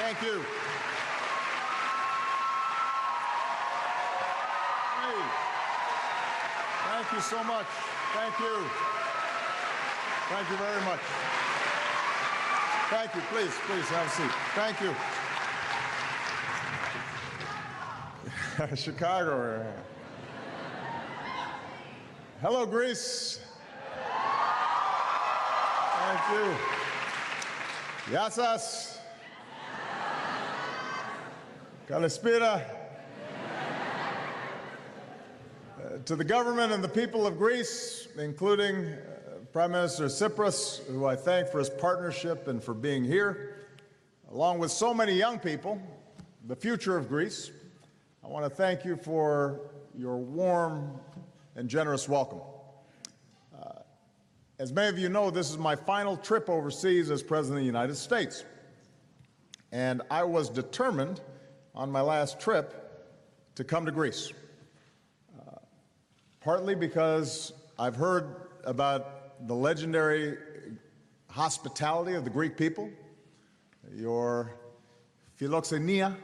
Thank you. Hey, thank you so much. Thank you. Thank you very much. Thank you. Please have a seat. Thank you. Chicago. Hello, Greece. Thank you. Yassas. Kalispera. To the government and the people of Greece, including Prime Minister Tsipras, who I thank for his partnership and for being here, along with so many young people, the future of Greece, I want to thank you for your warm and generous welcome. As many of you know, this is my final trip overseas as President of the United States. And I was determined on my last trip to come to Greece, partly because I've heard about the legendary hospitality of the Greek people, your philoxenia,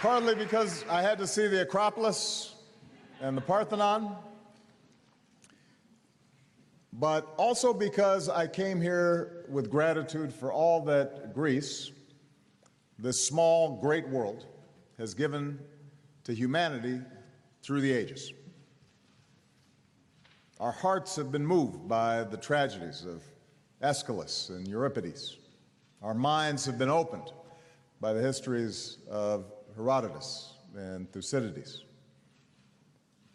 partly because I had to see the Acropolis and the Parthenon, but also because I came here with gratitude for all that Greece, this small, great world, has given to humanity through the ages. Our hearts have been moved by the tragedies of Aeschylus and Euripides. Our minds have been opened by the histories of Herodotus and Thucydides.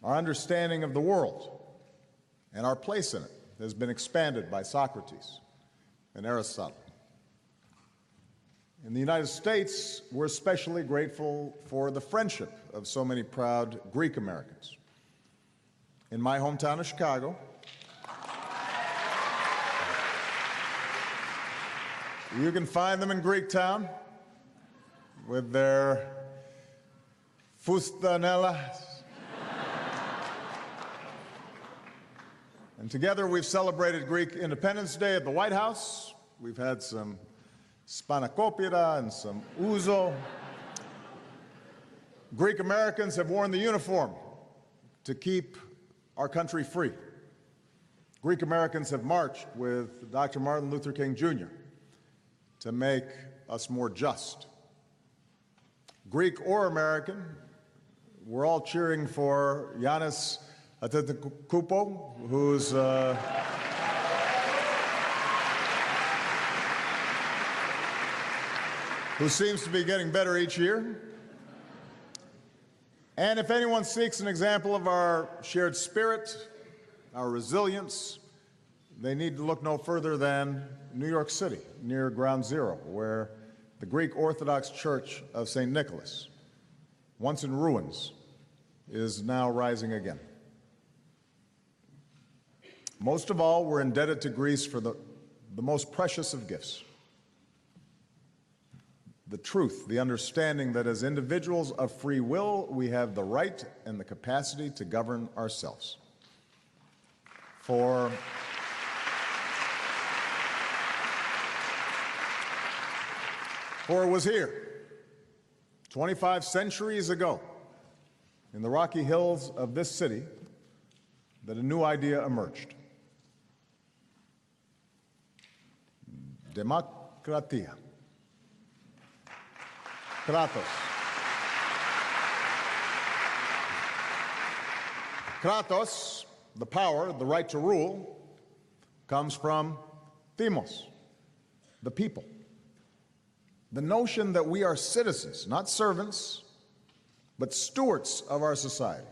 Our understanding of the world and our place in it has been expanded by Socrates and Aristotle. In the United States, we're especially grateful for the friendship of so many proud Greek Americans. In my hometown of Chicago, you can find them in Greektown with their fustanellas. And together we've celebrated Greek Independence Day at the White House. We've had some spanakopita and some ouzo. Greek Americans have worn the uniform to keep our country free. Greek Americans have marched with Dr. Martin Luther King Jr. to make us more just. Greek or American, we're all cheering for Giannis Antetokounmpo, who seems to be getting better each year. And if anyone seeks an example of our shared spirit, our resilience, they need to look no further than New York City, near Ground Zero, where the Greek Orthodox Church of St. Nicholas, once in ruins, is now rising again. Most of all, we're indebted to Greece for the most precious of gifts: the truth, the understanding that as individuals of free will, we have the right and the capacity to govern ourselves. For it was here, 25 centuries ago, in the rocky hills of this city, that a new idea emerged: Demokratia. Kratos. Kratos, the power, the right to rule, comes from Demos, the people. The notion that we are citizens, not servants, but stewards of our society.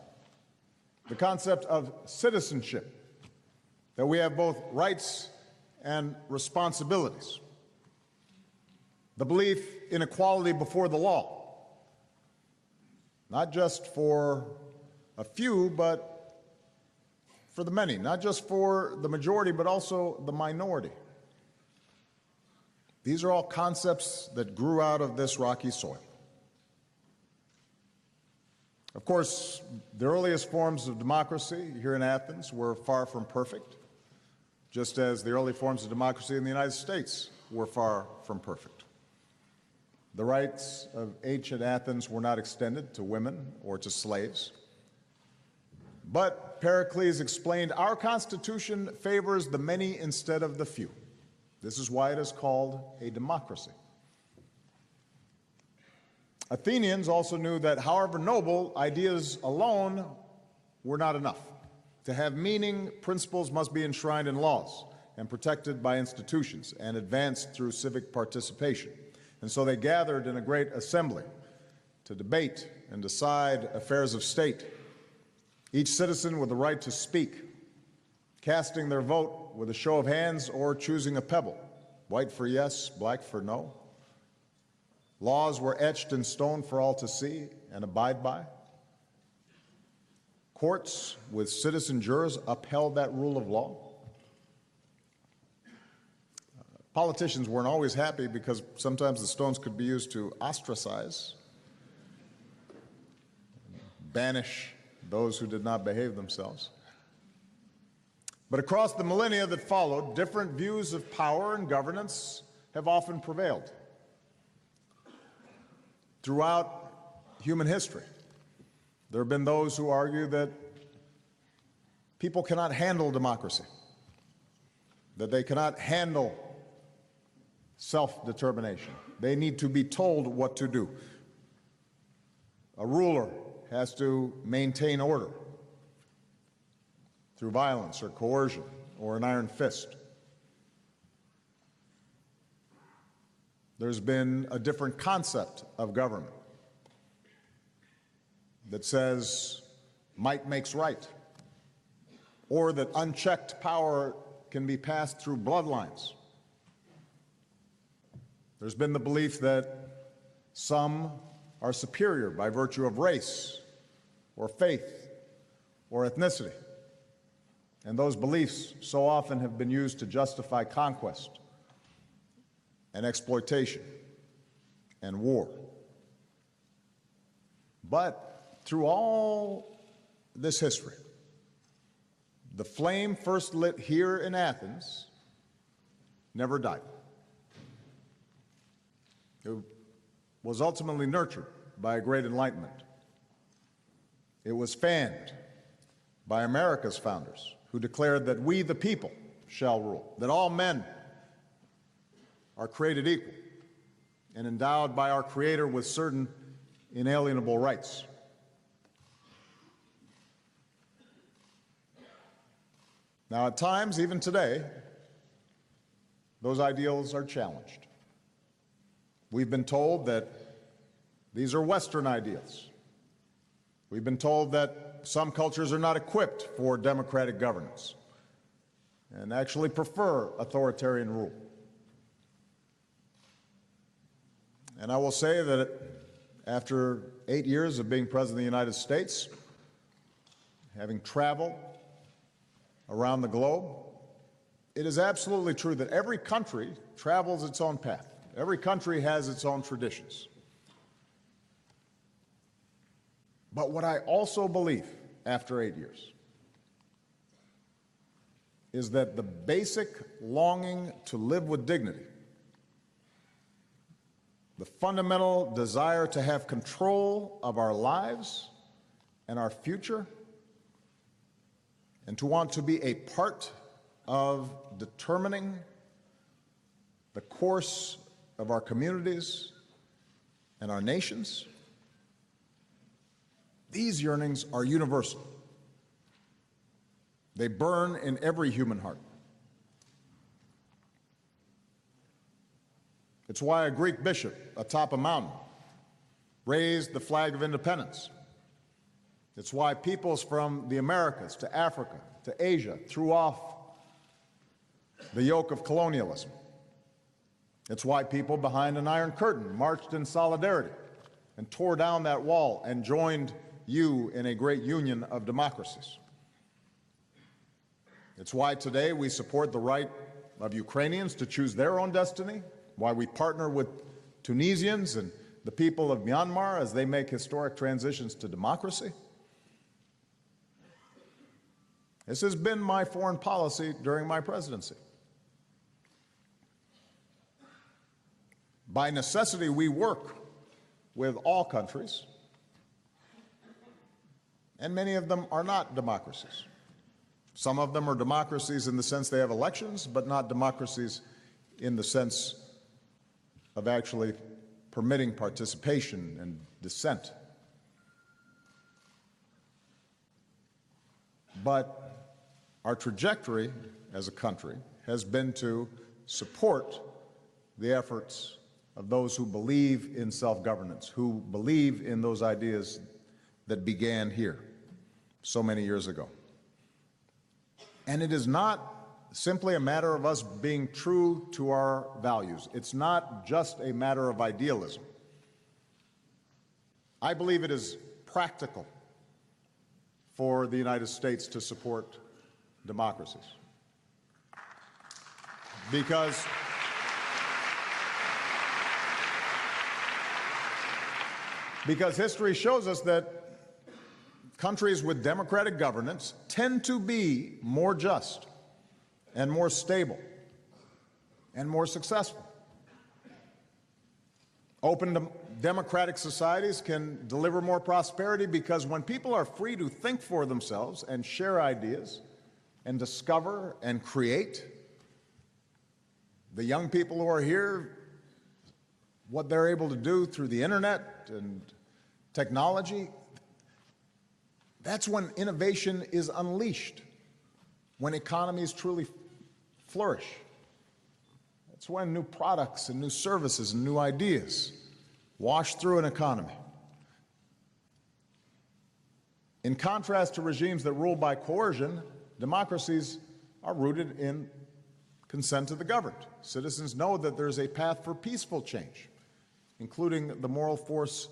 The concept of citizenship, that we have both rights and responsibilities. The belief in equality before the law, not just for a few, but for the many, not just for the majority, but also the minority. These are all concepts that grew out of this rocky soil. Of course, the earliest forms of democracy here in Athens were far from perfect, just as the early forms of democracy in the United States were far from perfect. The rights of ancient Athens were not extended to women or to slaves. But Pericles explained our Constitution favors the many instead of the few. This is why it is called a democracy. Athenians also knew that, however noble, ideas alone were not enough. To have meaning, principles must be enshrined in laws and protected by institutions and advanced through civic participation. And so they gathered in a great assembly to debate and decide affairs of state, each citizen with the right to speak, casting their vote with a show of hands or choosing a pebble, white for yes, black for no. Laws were etched in stone for all to see and abide by. Courts with citizen jurors upheld that rule of law. Politicians weren't always happy because sometimes the stones could be used to ostracize, banish those who did not behave themselves. But across the millennia that followed, different views of power and governance have often prevailed. Throughout human history, there have been those who argue that people cannot handle democracy, that they cannot handle self-determination. They need to be told what to do. A ruler has to maintain order through violence or coercion or an iron fist. There's been a different concept of government that says might makes right, or that unchecked power can be passed through bloodlines. There's been the belief that some are superior by virtue of race or faith or ethnicity, and those beliefs so often have been used to justify conquest and exploitation and war. But through all this history, the flame first lit here in Athens never died. It was ultimately nurtured by a great enlightenment. It was fanned by America's founders, who declared that we, the people, shall rule, that all men are created equal and endowed by our Creator with certain inalienable rights. Now, at times, even today, those ideals are challenged. We've been told that these are Western ideals. We've been told that some cultures are not equipped for democratic governance and actually prefer authoritarian rule. And I will say that after 8 years of being President of the United States, having traveled around the globe, it is absolutely true that every country travels its own path. Every country has its own traditions. But what I also believe after 8 years is that the basic longing to live with dignity, the fundamental desire to have control of our lives and our future, and to want to be a part of determining the course of our communities and our nations, these yearnings are universal. They burn in every human heart. It's why a Greek bishop atop a mountain raised the flag of independence. It's why peoples from the Americas to Africa to Asia threw off the yoke of colonialism. It's why people behind an Iron Curtain marched in solidarity and tore down that wall and joined you in a great union of democracies. It's why today we support the right of Ukrainians to choose their own destiny, why we partner with Tunisians and the people of Myanmar as they make historic transitions to democracy. This has been my foreign policy during my presidency. By necessity, we work with all countries, and many of them are not democracies. Some of them are democracies in the sense they have elections, but not democracies in the sense of actually permitting participation and dissent. But our trajectory as a country has been to support the efforts of those who believe in self-governance, who believe in those ideas that began here so many years ago. And it is not simply a matter of us being true to our values. It's not just a matter of idealism. I believe it is practical for the United States to support democracies. Because history shows us that countries with democratic governance tend to be more just and more stable and more successful. Open democratic societies can deliver more prosperity because when people are free to think for themselves and share ideas and discover and create, the young people who are here, what they're able to do through the internet and technology, that's when innovation is unleashed, when economies truly flourish. That's when new products and new services and new ideas wash through an economy. In contrast to regimes that rule by coercion, democracies are rooted in consent of the governed. Citizens know that there's a path for peaceful change, including the moral force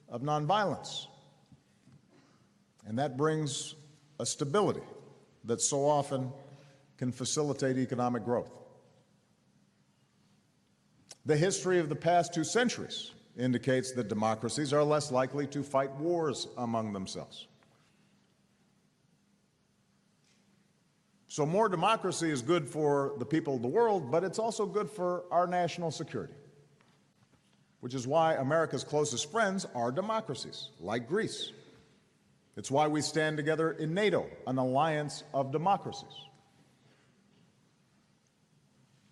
of nonviolence. And that brings a stability that so often can facilitate economic growth. The history of the past 2 centuries indicates that democracies are less likely to fight wars among themselves. So more democracy is good for the people of the world, but it's also good for our national security, which is why America's closest friends are democracies, like Greece. It's why we stand together in NATO, an alliance of democracies.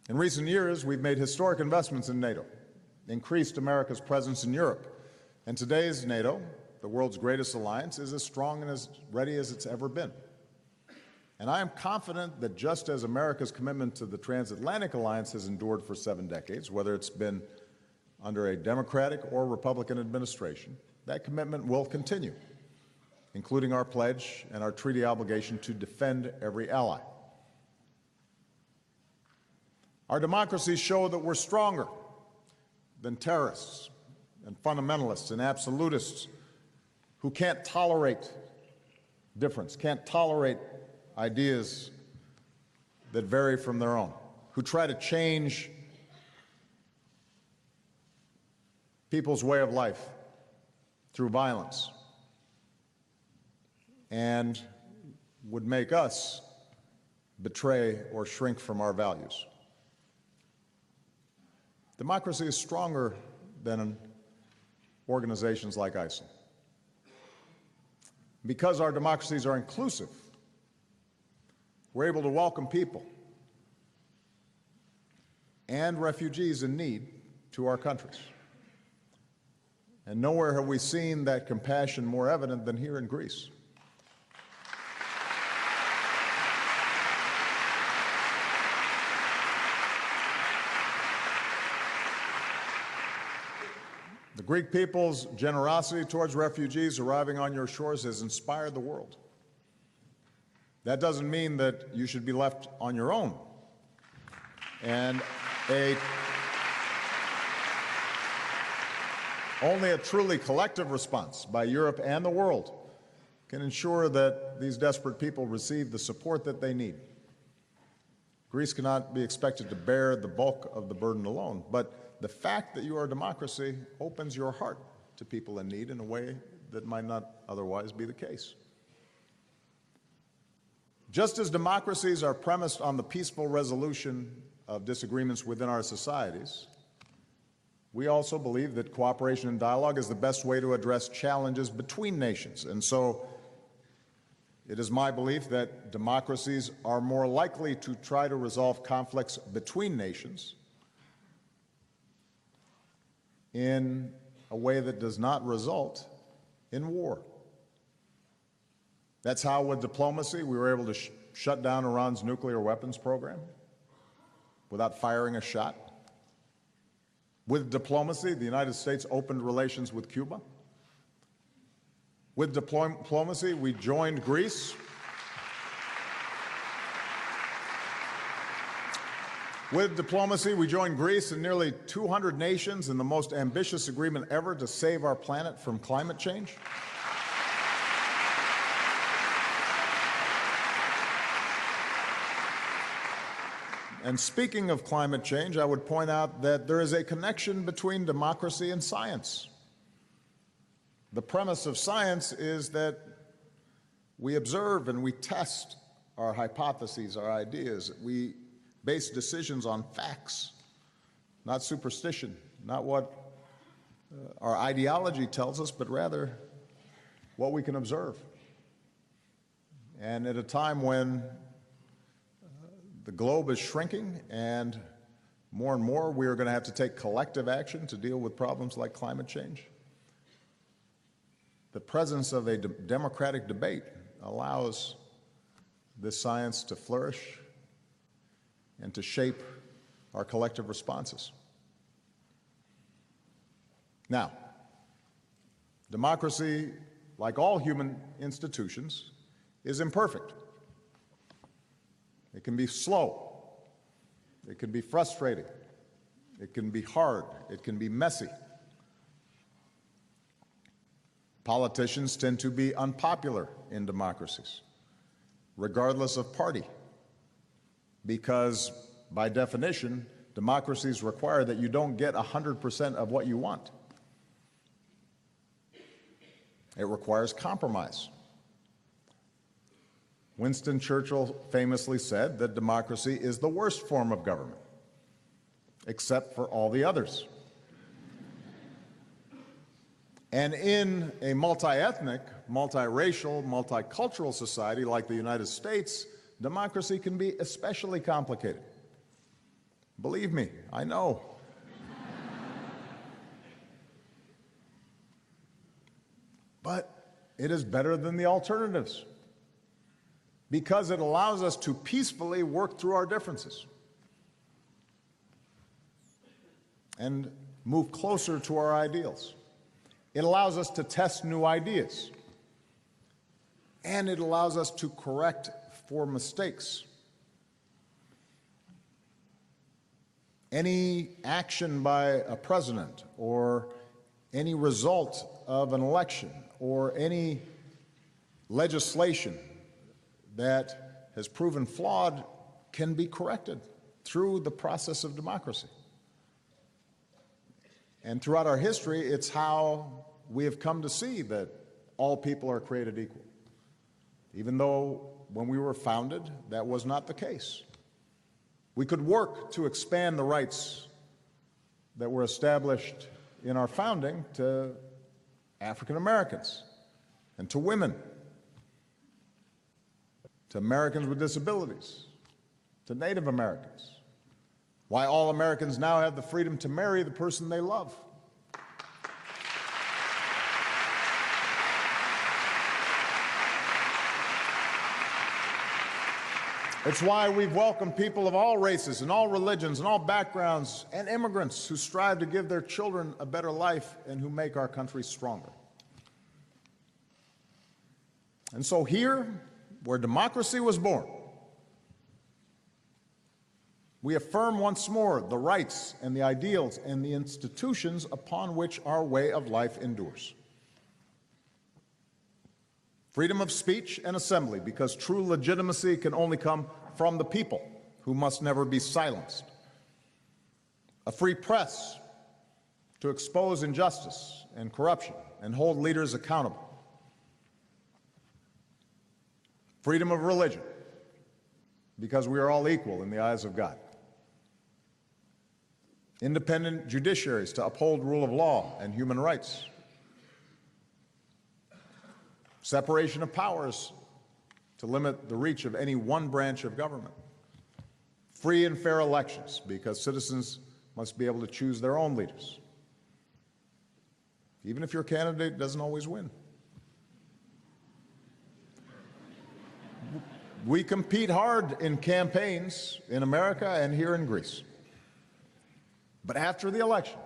In recent years, we've made historic investments in NATO, increased America's presence in Europe, and today's NATO, the world's greatest alliance, is as strong and as ready as it's ever been. And I am confident that just as America's commitment to the transatlantic alliance has endured for 7 decades, whether it's been under a Democratic or Republican administration, that commitment will continue, including our pledge and our treaty obligation to defend every ally. Our democracies show that we're stronger than terrorists and fundamentalists and absolutists who can't tolerate difference, can't tolerate ideas that vary from their own, who try to change people's way of life through violence, and would make us betray or shrink from our values. Democracy is stronger than organizations like ISIL. Because our democracies are inclusive, we're able to welcome people and refugees in need to our countries. And nowhere have we seen that compassion more evident than here in Greece. The Greek people's generosity towards refugees arriving on your shores has inspired the world. That doesn't mean that you should be left on your own. And only a truly collective response by Europe and the world can ensure that these desperate people receive the support that they need. Greece cannot be expected to bear the bulk of the burden alone, but the fact that you are a democracy opens your heart to people in need in a way that might not otherwise be the case. Just as democracies are premised on the peaceful resolution of disagreements within our societies, we also believe that cooperation and dialogue is the best way to address challenges between nations. And so it is my belief that democracies are more likely to try to resolve conflicts between nations in a way that does not result in war. That's how, with diplomacy, we were able to shut down Iran's nuclear weapons program without firing a shot. With diplomacy, the United States opened relations with Cuba. With diplomacy, we joined Greece. With diplomacy, we joined Greece and nearly 200 nations in the most ambitious agreement ever to save our planet from climate change. And speaking of climate change, I would point out that there is a connection between democracy and science. The premise of science is that we observe and we test our hypotheses, our ideas. We base decisions on facts, not superstition, not what our ideology tells us, but rather what we can observe. And at a time when the globe is shrinking and more we are going to have to take collective action to deal with problems like climate change, the presence of a democratic debate allows this science to flourish and to shape our collective responses. Now, democracy, like all human institutions, is imperfect. It can be slow. It can be frustrating. It can be hard. It can be messy. Politicians tend to be unpopular in democracies, regardless of party, because by definition, democracies require that you don't get 100% of what you want. It requires compromise. Winston Churchill famously said that democracy is the worst form of government, except for all the others. And in a multi-ethnic, multiracial, multicultural society like the United States, democracy can be especially complicated. Believe me, I know. But it is better than the alternatives, because it allows us to peacefully work through our differences and move closer to our ideals. It allows us to test new ideas, and it allows us to correct for mistakes. Any action by a president or any result of an election or any legislation that has proven flawed can be corrected through the process of democracy. And throughout our history, it's how we have come to see that all people are created equal, even though when we were founded, that was not the case. We could work to expand the rights that were established in our founding to African Americans and to women, to Americans with disabilities, to Native Americans. Why all Americans now have the freedom to marry the person they love. It's why we've welcomed people of all races and all religions and all backgrounds and immigrants who strive to give their children a better life and who make our country stronger. And so here, where democracy was born, we affirm once more the rights and the ideals and the institutions upon which our way of life endures. Freedom of speech and assembly, because true legitimacy can only come from the people, who must never be silenced. A free press, to expose injustice and corruption and hold leaders accountable. Freedom of religion, because we are all equal in the eyes of God. Independent judiciaries to uphold rule of law and human rights. Separation of powers to limit the reach of any one branch of government. Free and fair elections, because citizens must be able to choose their own leaders, even if your candidate doesn't always win. We compete hard in campaigns in America and here in Greece. But after the election,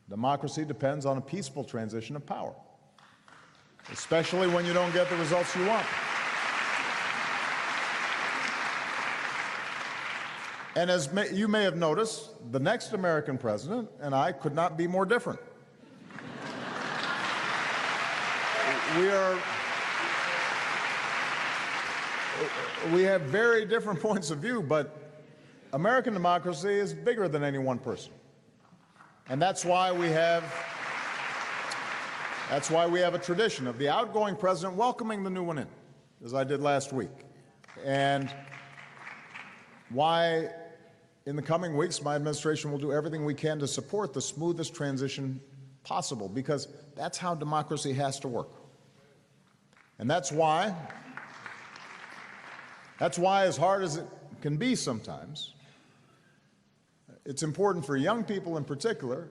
democracy depends on a peaceful transition of power, especially when you don't get the results you want. And as you may have noticed, the next American president and I could not be more different. We have very different points of view, but American democracy is bigger than any one person. And that's why we have a tradition of the outgoing president welcoming the new one in, as I did last week. And why in the coming weeks my administration will do everything we can to support the smoothest transition possible, because that's how democracy has to work. And that's why, as hard as it can be sometimes, it's important for young people in particular,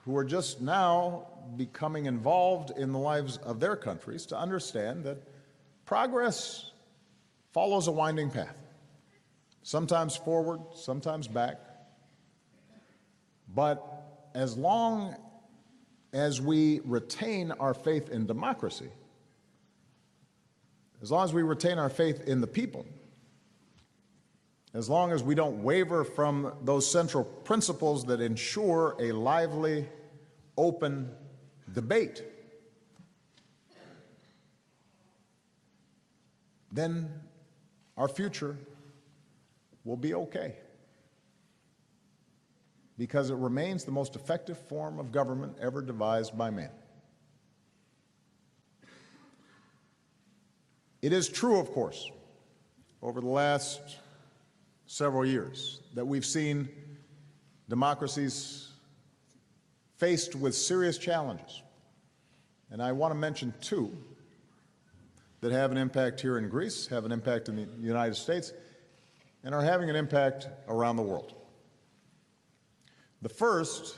who are just now becoming involved in the lives of their countries, to understand that progress follows a winding path, sometimes forward, sometimes back. But as long as we retain our faith in democracy, as long as we retain our faith in the people, as long as we don't waver from those central principles that ensure a lively, open debate, then our future will be okay, because it remains the most effective form of government ever devised by man. It is true, of course, over the last several years that we've seen democracies faced with serious challenges. And I want to mention two that have an impact here in Greece, have an impact in the United States, and are having an impact around the world. The first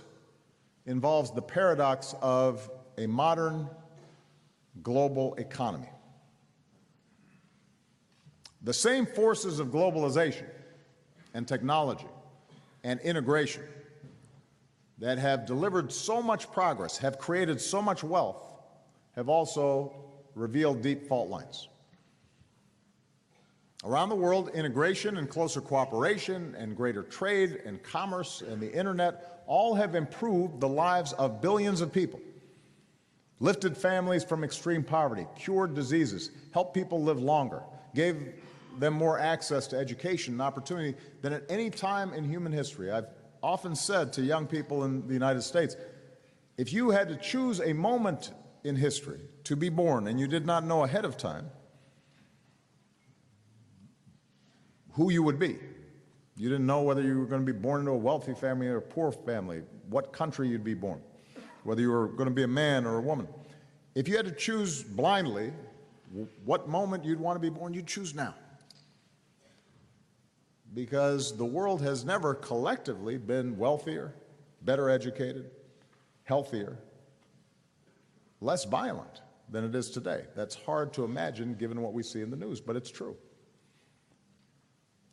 involves the paradox of a modern global economy. The same forces of globalization and technology and integration that have delivered so much progress, have created so much wealth, have also revealed deep fault lines. Around the world, integration and closer cooperation and greater trade and commerce and the internet all have improved the lives of billions of people, lifted families from extreme poverty, cured diseases, helped people live longer, gave them more access to education and opportunity than at any time in human history. I've often said to young people in the United States, if you had to choose a moment in history to be born and you did not know ahead of time who you would be, you didn't know whether you were going to be born into a wealthy family or a poor family, what country you'd be born, whether you were going to be a man or a woman. If you had to choose blindly what moment you'd want to be born, you'd choose now. Because the world has never collectively been wealthier, better educated, healthier, less violent than it is today. That's hard to imagine given what we see in the news, but it's true.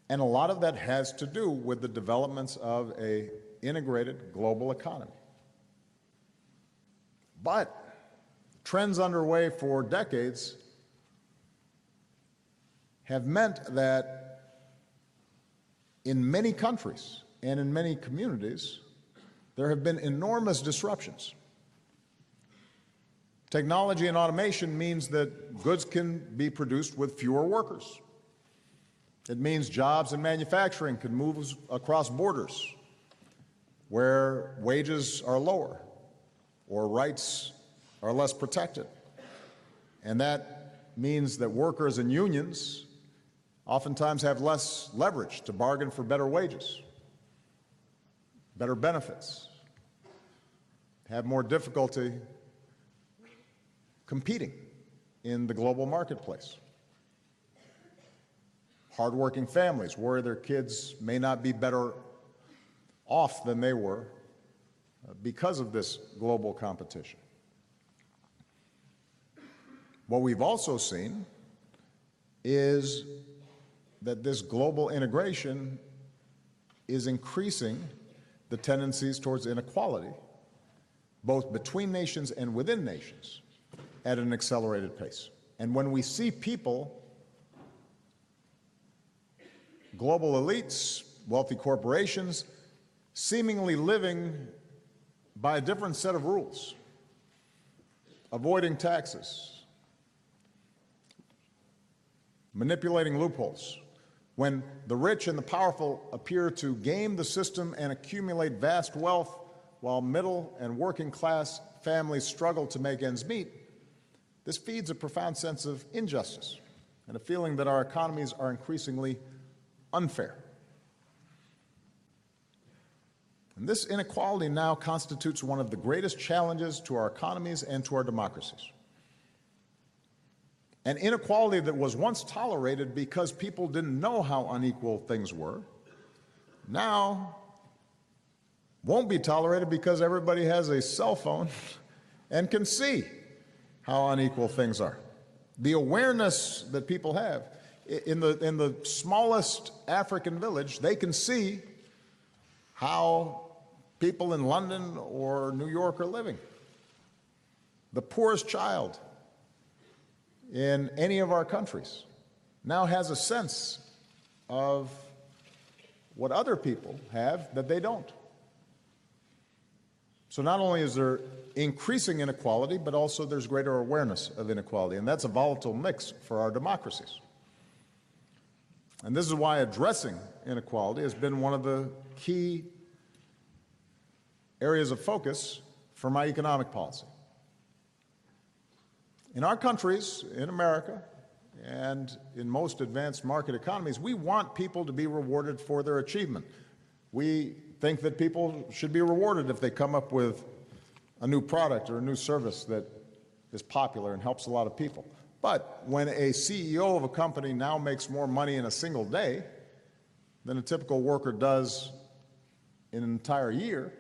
And a lot of that has to do with the developments of an integrated global economy. But trends underway for decades have meant that in many countries and in many communities, there have been enormous disruptions. Technology and automation means that goods can be produced with fewer workers. It means jobs and manufacturing can move across borders where wages are lower or rights are less protected. And that means that workers and unions oftentimes have less leverage to bargain for better wages, better benefits, have more difficulty competing in the global marketplace. Hardworking families worry their kids may not be better off than they were because of this global competition. What we've also seen is that this global integration is increasing the tendencies towards inequality, both between nations and within nations, at an accelerated pace. And when we see people, global elites, wealthy corporations, seemingly living by a different set of rules, avoiding taxes, manipulating loopholes, when the rich and the powerful appear to game the system and accumulate vast wealth while middle and working class families struggle to make ends meet, this feeds a profound sense of injustice and a feeling that our economies are increasingly unfair. And this inequality now constitutes one of the greatest challenges to our economies and to our democracies. An inequality that was once tolerated because people didn't know how unequal things were, now won't be tolerated because everybody has a cell phone and can see how unequal things are. The awareness that people have in the smallest African village, they can see how people in London or New York are living. The poorest child in any of our countries now has a sense of what other people have that they don't. So not only is there increasing inequality, but also there's greater awareness of inequality, and that's a volatile mix for our democracies. And this is why addressing inequality has been one of the key areas of focus for my economic policy. In our countries, in America, and in most advanced market economies, we want people to be rewarded for their achievement. We think that people should be rewarded if they come up with a new product or a new service that is popular and helps a lot of people. But when a CEO of a company now makes more money in a single day than a typical worker does in an entire year,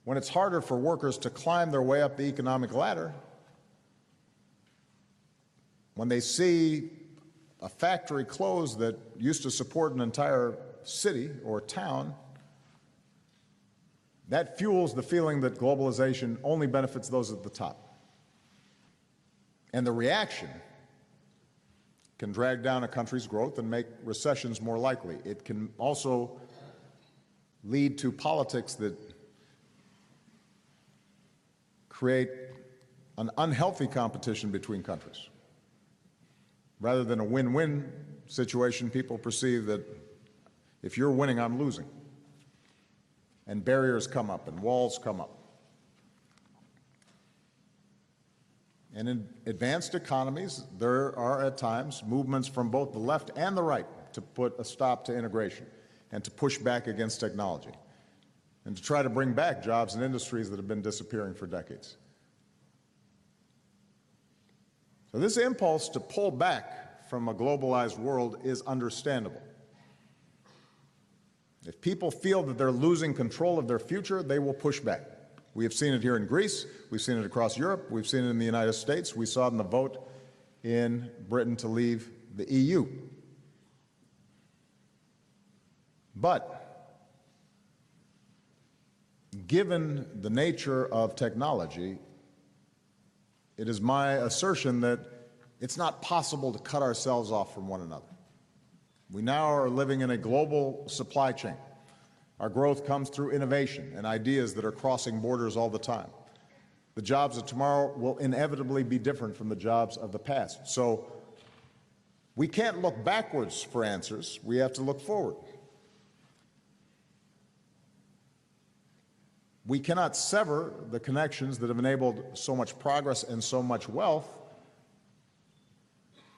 when it's harder for workers to climb their way up the economic ladder, when they see a factory close that used to support an entire city or town, that fuels the feeling that globalization only benefits those at the top. And the reaction can drag down a country's growth and make recessions more likely. It can also lead to politics that create an unhealthy competition between countries. Rather than a win-win situation, people perceive that if you're winning, I'm losing. And barriers come up and walls come up. And in advanced economies, there are at times movements from both the left and the right to put a stop to integration and to push back against technology and to try to bring back jobs in industries that have been disappearing for decades. So this impulse to pull back from a globalized world is understandable. If people feel that they're losing control of their future, they will push back. We have seen it here in Greece. We've seen it across Europe. We've seen it in the United States. We saw it in the vote in Britain to leave the EU. But given the nature of technology, it is my assertion that it's not possible to cut ourselves off from one another. We now are living in a global supply chain. Our growth comes through innovation and ideas that are crossing borders all the time. The jobs of tomorrow will inevitably be different from the jobs of the past. So we can't look backwards for answers. We have to look forward. We cannot sever the connections that have enabled so much progress and so much wealth,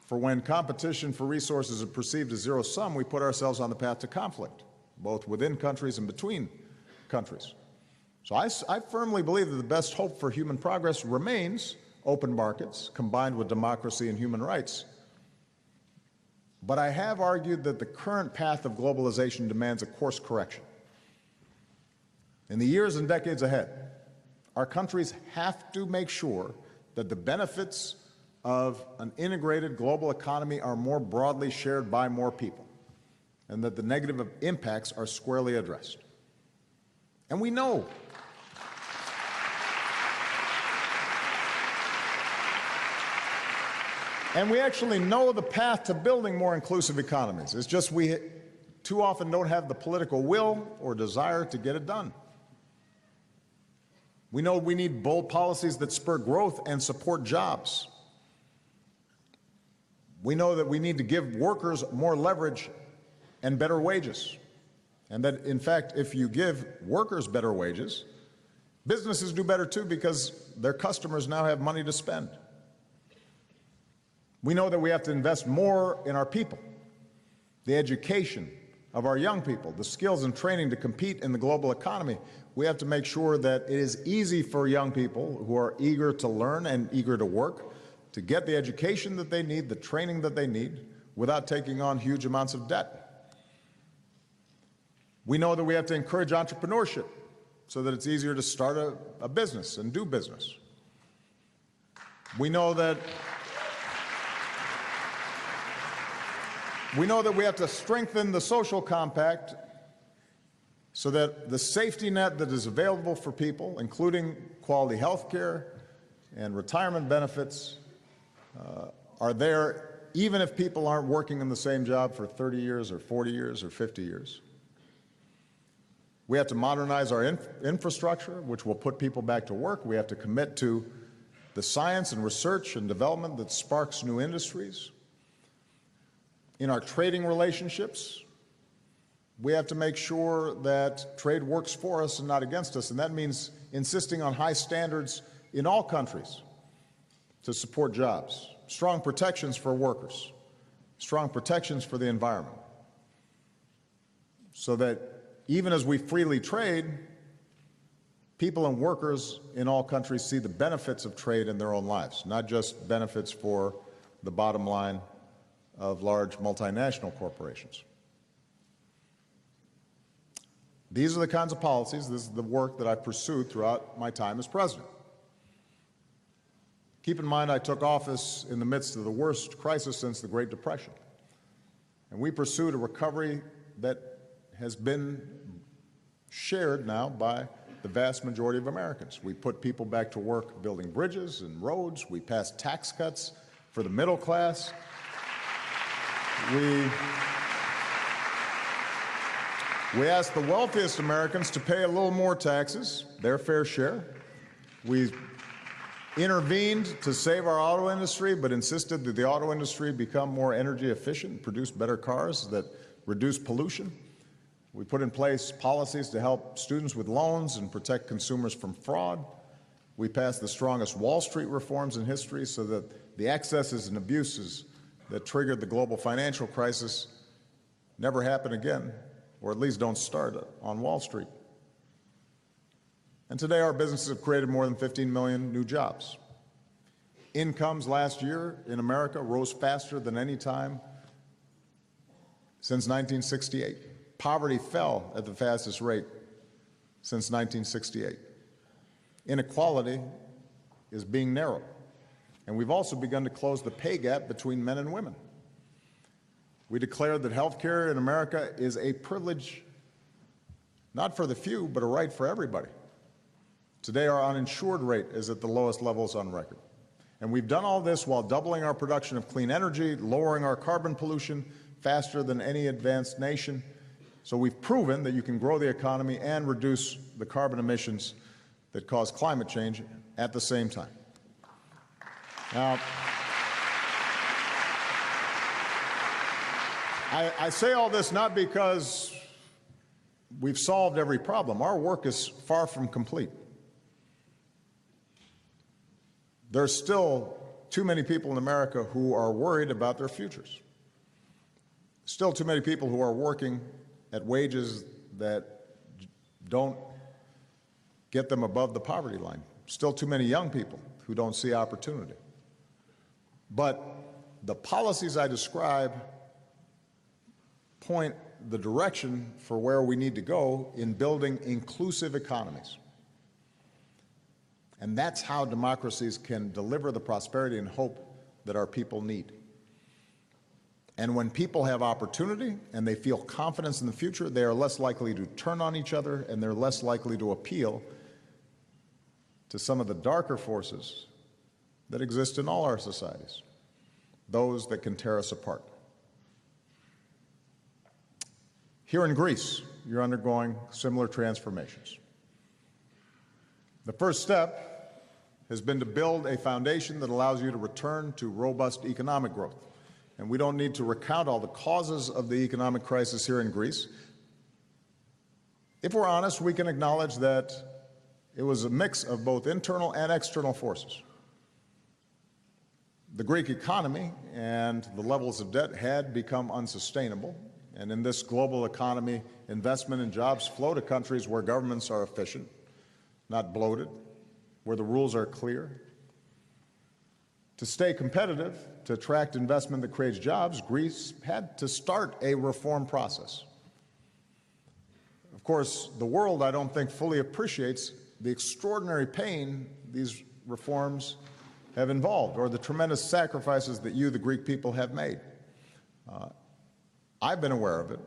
for when competition for resources is perceived as zero-sum, we put ourselves on the path to conflict, both within countries and between countries. So I firmly believe that the best hope for human progress remains open markets combined with democracy and human rights. But I have argued that the current path of globalization demands a course correction. In the years and decades ahead, our countries have to make sure that the benefits of an integrated global economy are more broadly shared by more people, and that the negative impacts are squarely addressed. And we know we actually know the path to building more inclusive economies. It's just we too often don't have the political will or desire to get it done. We know we need bold policies that spur growth and support jobs. We know that we need to give workers more leverage and better wages, and that, in fact, if you give workers better wages, businesses do better too because their customers now have money to spend. We know that we have to invest more in our people, the education of our young people, the skills and training to compete in the global economy. We have to make sure that it is easy for young people who are eager to learn and eager to work to get the education that they need, the training that they need, without taking on huge amounts of debt. We know that we have to encourage entrepreneurship so that it's easier to start a business and do business. We know that we have to strengthen the social compact so that the safety net that is available for people, including quality health care and retirement benefits, are there even if people aren't working in the same job for 30 years or 40 years or 50 years. We have to modernize our infrastructure, which will put people back to work. We have to commit to the science and research and development that sparks new industries. In our trading relationships, we have to make sure that trade works for us and not against us, and that means insisting on high standards in all countries to support jobs, strong protections for workers, strong protections for the environment, so that even as we freely trade, people and workers in all countries see the benefits of trade in their own lives, not just benefits for the bottom line of large multinational corporations. These are the kinds of policies, this is the work that I pursued throughout my time as president. Keep in mind, I took office in the midst of the worst crisis since the Great Depression, and we pursued a recovery that has been shared now by the vast majority of Americans. We put people back to work building bridges and roads. We passed tax cuts for the middle class. We asked the wealthiest Americans to pay a little more taxes, their fair share. We intervened to save our auto industry, but insisted that the auto industry become more energy efficient, produce better cars that reduce pollution. We put in place policies to help students with loans and protect consumers from fraud. We passed the strongest Wall Street reforms in history so that the excesses and abuses that triggered the global financial crisis never happen again, or at least don't start on Wall Street. And today our businesses have created more than 15 million new jobs. Incomes last year in America rose faster than any time since 1968. Poverty fell at the fastest rate since 1968. Inequality is being narrowed. And we've also begun to close the pay gap between men and women. We declared that health care in America is a privilege, not for the few, but a right for everybody. Today, our uninsured rate is at the lowest levels on record. And we've done all this while doubling our production of clean energy, lowering our carbon pollution faster than any advanced nation. So we've proven that you can grow the economy and reduce the carbon emissions that cause climate change at the same time. Now, I say all this not because we've solved every problem. Our work is far from complete. There's still too many people in America who are worried about their futures. Still too many people who are working at wages that don't get them above the poverty line. Still too many young people who don't see opportunity. But the policies I describe point the direction for where we need to go in building inclusive economies. And that's how democracies can deliver the prosperity and hope that our people need. And when people have opportunity and they feel confidence in the future, they are less likely to turn on each other, and they're less likely to appeal to some of the darker forces that exist in all our societies, those that can tear us apart. Here in Greece, you're undergoing similar transformations. The first step has been to build a foundation that allows you to return to robust economic growth. And we don't need to recount all the causes of the economic crisis here in Greece. If we're honest, we can acknowledge that it was a mix of both internal and external forces. The Greek economy and the levels of debt had become unsustainable. And in this global economy, investment and jobs flow to countries where governments are efficient, not bloated, where the rules are clear. To stay competitive, to attract investment that creates jobs, Greece had to start a reform process. Of course, the world, I don't think, fully appreciates the extraordinary pain these reforms have involved, or the tremendous sacrifices that you, the Greek people, have made. I've been aware of it,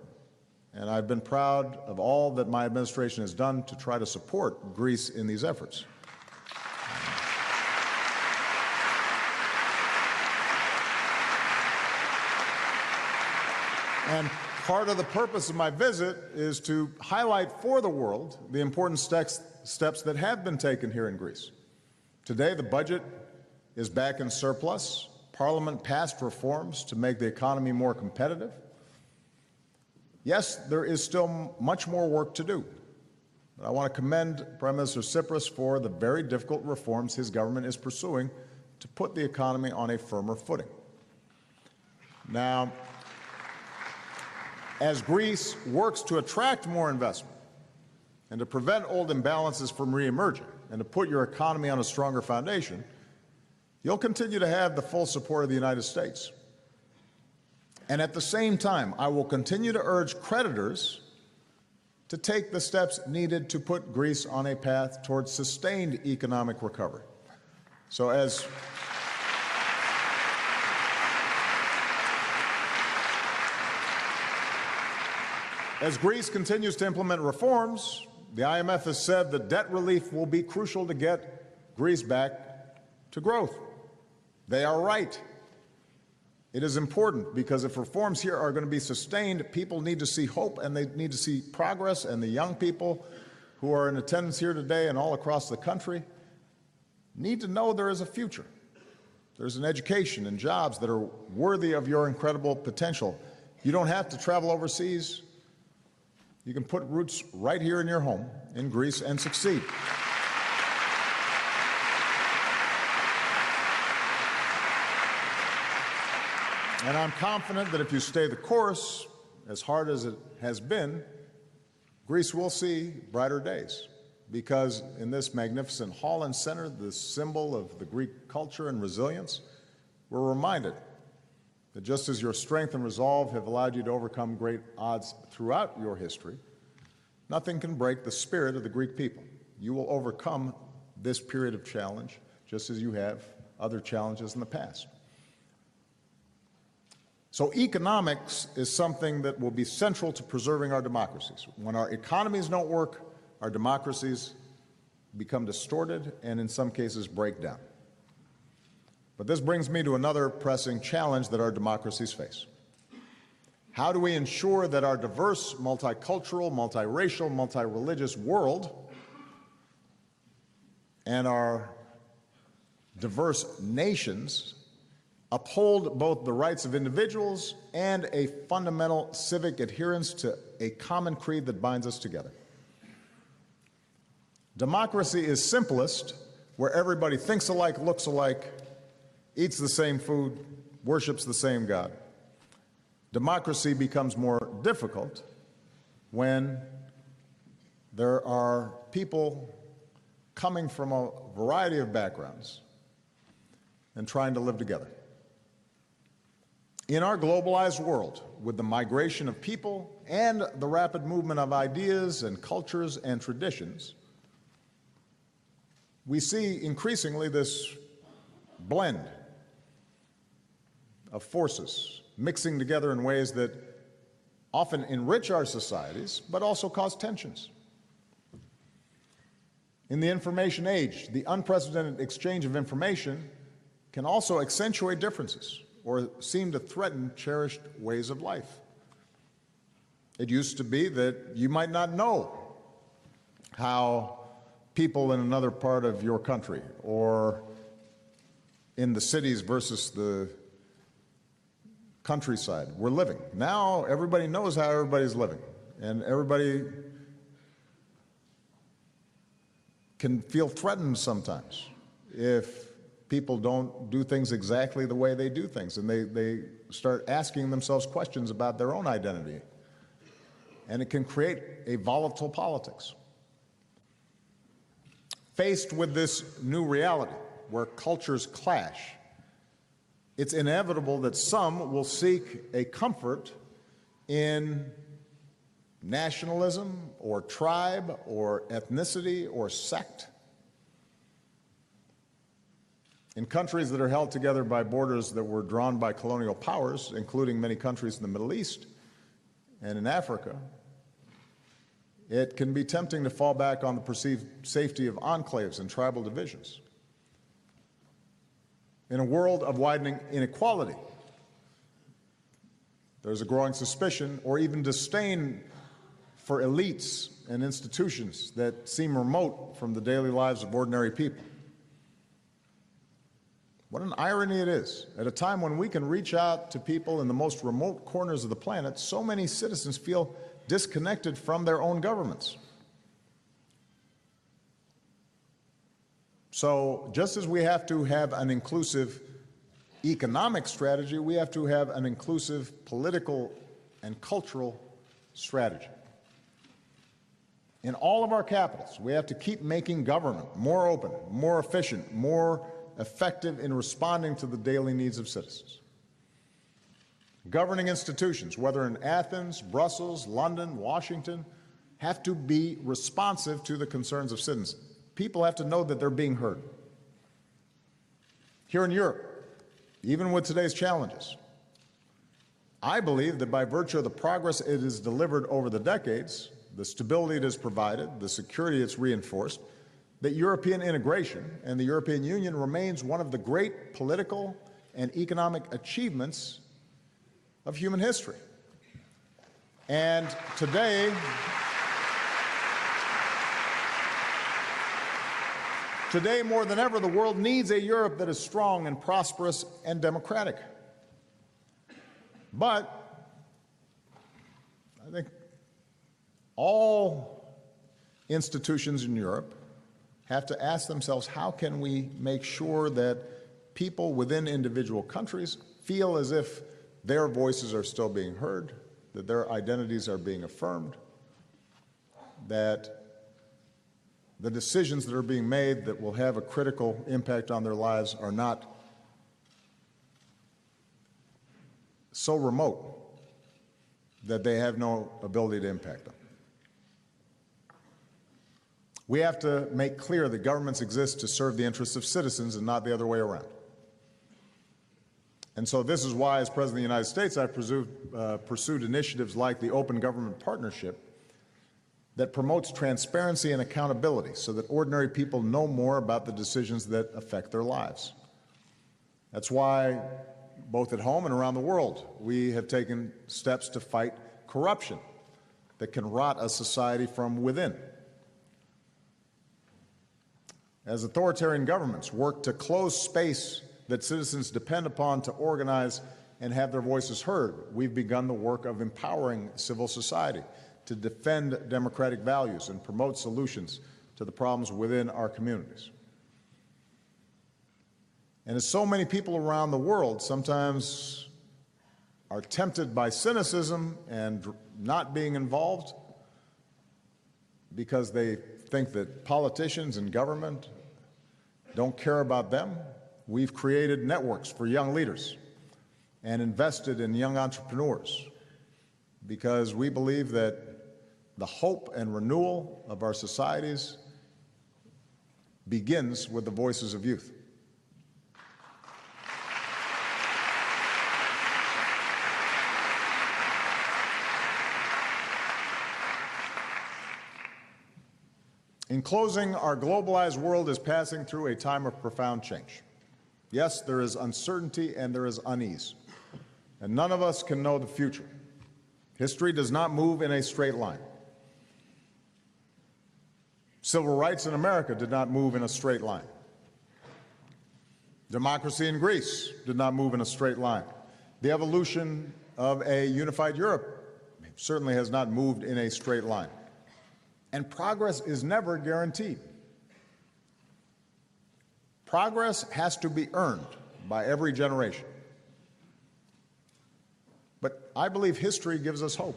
and I've been proud of all that my administration has done to try to support Greece in these efforts. And part of the purpose of my visit is to highlight for the world the important steps that have been taken here in Greece. Today, the budget is back in surplus. Parliament passed reforms to make the economy more competitive. Yes, there is still much more work to do. But I want to commend Prime Minister Tsipras for the very difficult reforms his government is pursuing to put the economy on a firmer footing. Now, as Greece works to attract more investment and to prevent old imbalances from reemerging and to put your economy on a stronger foundation, you'll continue to have the full support of the United States. And at the same time, I will continue to urge creditors to take the steps needed to put Greece on a path towards sustained economic recovery. So as Greece continues to implement reforms, the IMF has said that debt relief will be crucial to get Greece back to growth. They are right. It is important because if reforms here are going to be sustained, people need to see hope and they need to see progress, and the young people who are in attendance here today and all across the country need to know there is a future. There's an education and jobs that are worthy of your incredible potential. You don't have to travel overseas. You can put roots right here in your home in Greece and succeed. And I'm confident that if you stay the course, as hard as it has been, Greece will see brighter days. Because in this magnificent hall and center, the symbol of the Greek culture and resilience, we're reminded that just as your strength and resolve have allowed you to overcome great odds throughout your history, nothing can break the spirit of the Greek people. You will overcome this period of challenge, just as you have other challenges in the past. So economics is something that will be central to preserving our democracies. When our economies don't work, our democracies become distorted and in some cases break down. But this brings me to another pressing challenge that our democracies face. How do we ensure that our diverse, multicultural, multiracial, multireligious world and our diverse nations uphold both the rights of individuals and a fundamental civic adherence to a common creed that binds us together. Democracy is simplest where everybody thinks alike, looks alike, eats the same food, worships the same God. Democracy becomes more difficult when there are people coming from a variety of backgrounds and trying to live together. In our globalized world, with the migration of people and the rapid movement of ideas and cultures and traditions, we see increasingly this blend of forces mixing together in ways that often enrich our societies, but also cause tensions. In the information age, the unprecedented exchange of information can also accentuate differences or seem to threaten cherished ways of life. It used to be that you might not know how people in another part of your country or in the cities versus the countryside were living. Now everybody knows how everybody's living, and everybody can feel threatened sometimes if people don't do things exactly the way they do things, and they start asking themselves questions about their own identity. And it can create a volatile politics. Faced with this new reality where cultures clash, it's inevitable that some will seek a comfort in nationalism or tribe or ethnicity or sect. In countries that are held together by borders that were drawn by colonial powers, including many countries in the Middle East and in Africa, it can be tempting to fall back on the perceived safety of enclaves and tribal divisions. In a world of widening inequality, there's a growing suspicion or even disdain for elites and institutions that seem remote from the daily lives of ordinary people. What an irony it is. At a time when we can reach out to people in the most remote corners of the planet, so many citizens feel disconnected from their own governments. So just as we have to have an inclusive economic strategy, we have to have an inclusive political and cultural strategy. In all of our capitals, we have to keep making government more open, more efficient, more effective in responding to the daily needs of citizens. Governing institutions, whether in Athens, Brussels, London, Washington, have to be responsive to the concerns of citizens. People have to know that they're being heard. Here in Europe, even with today's challenges, I believe that by virtue of the progress it has delivered over the decades, the stability it has provided, the security it's reinforced, that European integration and the European Union remains one of the great political and economic achievements of human history. And today more than ever, the world needs a Europe that is strong and prosperous and democratic. But I think all institutions in Europe have to ask themselves, how can we make sure that people within individual countries feel as if their voices are still being heard, that their identities are being affirmed, that the decisions that are being made that will have a critical impact on their lives are not so remote that they have no ability to impact them. We have to make clear that governments exist to serve the interests of citizens and not the other way around. And so this is why, as President of the United States, I pursued initiatives like the Open Government Partnership that promotes transparency and accountability so that ordinary people know more about the decisions that affect their lives. That's why, both at home and around the world, we have taken steps to fight corruption that can rot a society from within. As authoritarian governments work to close space that citizens depend upon to organize and have their voices heard. We've begun the work of empowering civil society to defend democratic values and promote solutions to the problems within our communities. And as so many people around the world sometimes are tempted by cynicism and not being involved because they think that politicians and government don't care about them, we've created networks for young leaders and invested in young entrepreneurs because we believe that the hope and renewal of our societies begins with the voices of youth. In closing, our globalized world is passing through a time of profound change. Yes, there is uncertainty and there is unease, and none of us can know the future. History does not move in a straight line. Civil rights in America did not move in a straight line. Democracy in Greece did not move in a straight line. The evolution of a unified Europe certainly has not moved in a straight line. And progress is never guaranteed. Progress has to be earned by every generation. But I believe history gives us hope.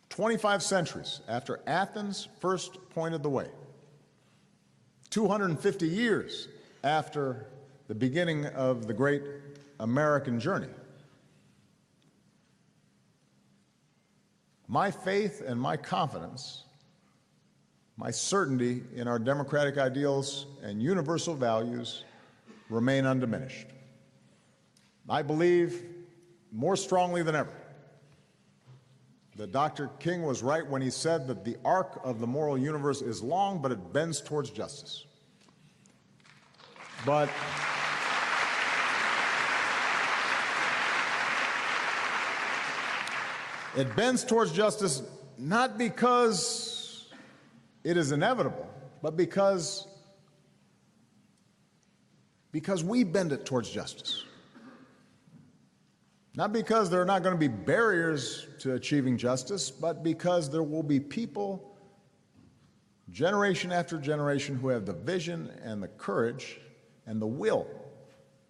25 centuries after Athens first pointed the way, 250 years after the beginning of the great American journey, my faith and my confidence, my certainty in our democratic ideals and universal values remain undiminished. I believe more strongly than ever that Dr. King was right when he said that the arc of the moral universe is long, but it bends towards justice. But it bends towards justice not because it is inevitable, but because we bend it towards justice. Not because there are not going to be barriers to achieving justice, but because there will be people, generation after generation, who have the vision and the courage and the will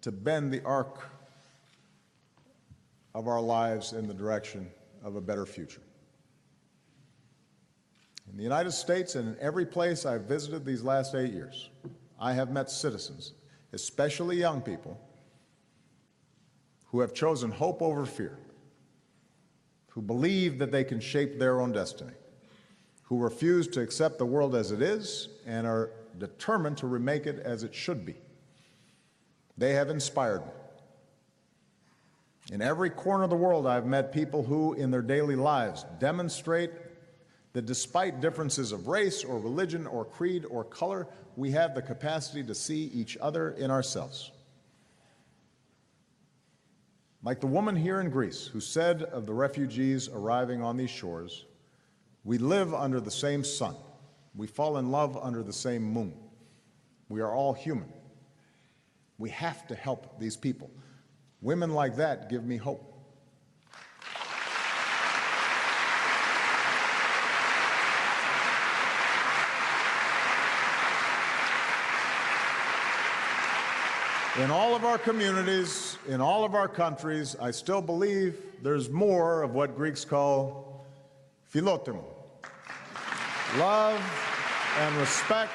to bend the arc of our lives in the direction of a better future. In the United States and in every place I've visited these last 8 years, I have met citizens, especially young people, who have chosen hope over fear, who believe that they can shape their own destiny, who refuse to accept the world as it is and are determined to remake it as it should be. They have inspired me. In every corner of the world, I've met people who, in their daily lives, demonstrate that despite differences of race or religion or creed or color, we have the capacity to see each other in ourselves. Like the woman here in Greece who said of the refugees arriving on these shores, "We live under the same sun. We fall in love under the same moon. We are all human. We have to help these people." Women like that give me hope. In all of our communities, in all of our countries, I still believe there's more of what Greeks call philotimo, love and respect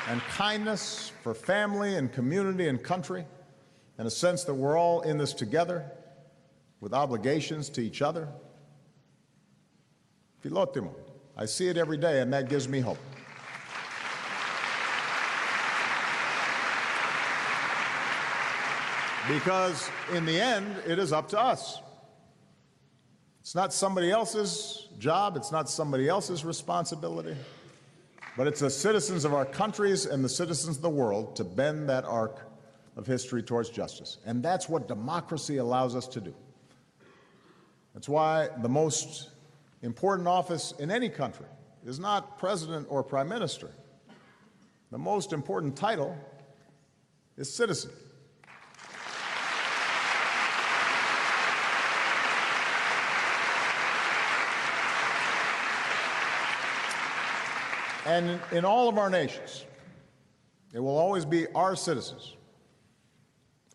and kindness for family and community and country, and a sense that we're all in this together with obligations to each other. Philotimo. I see it every day, and that gives me hope. Because in the end, it is up to us. It's not somebody else's job, it's not somebody else's responsibility, but it's the citizens of our countries and the citizens of the world to bend that arc of history towards justice. And that's what democracy allows us to do. That's why the most important office in any country is not president or prime minister. the most important title is citizen. And in all of our nations, it will always be our citizens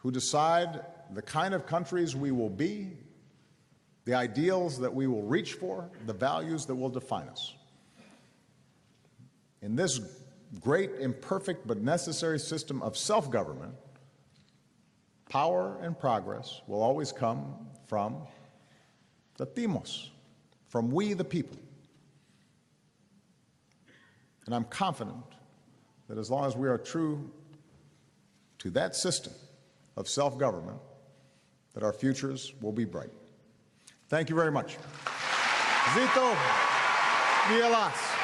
who decide the kind of countries we will be, the ideals that we will reach for, the values that will define us. In this great, imperfect, but necessary system of self-government, power and progress will always come from the demos, from we the people. And I'm confident that as long as we are true to that system of self-government, that our futures will be bright. Thank you very much. Zito Vielas.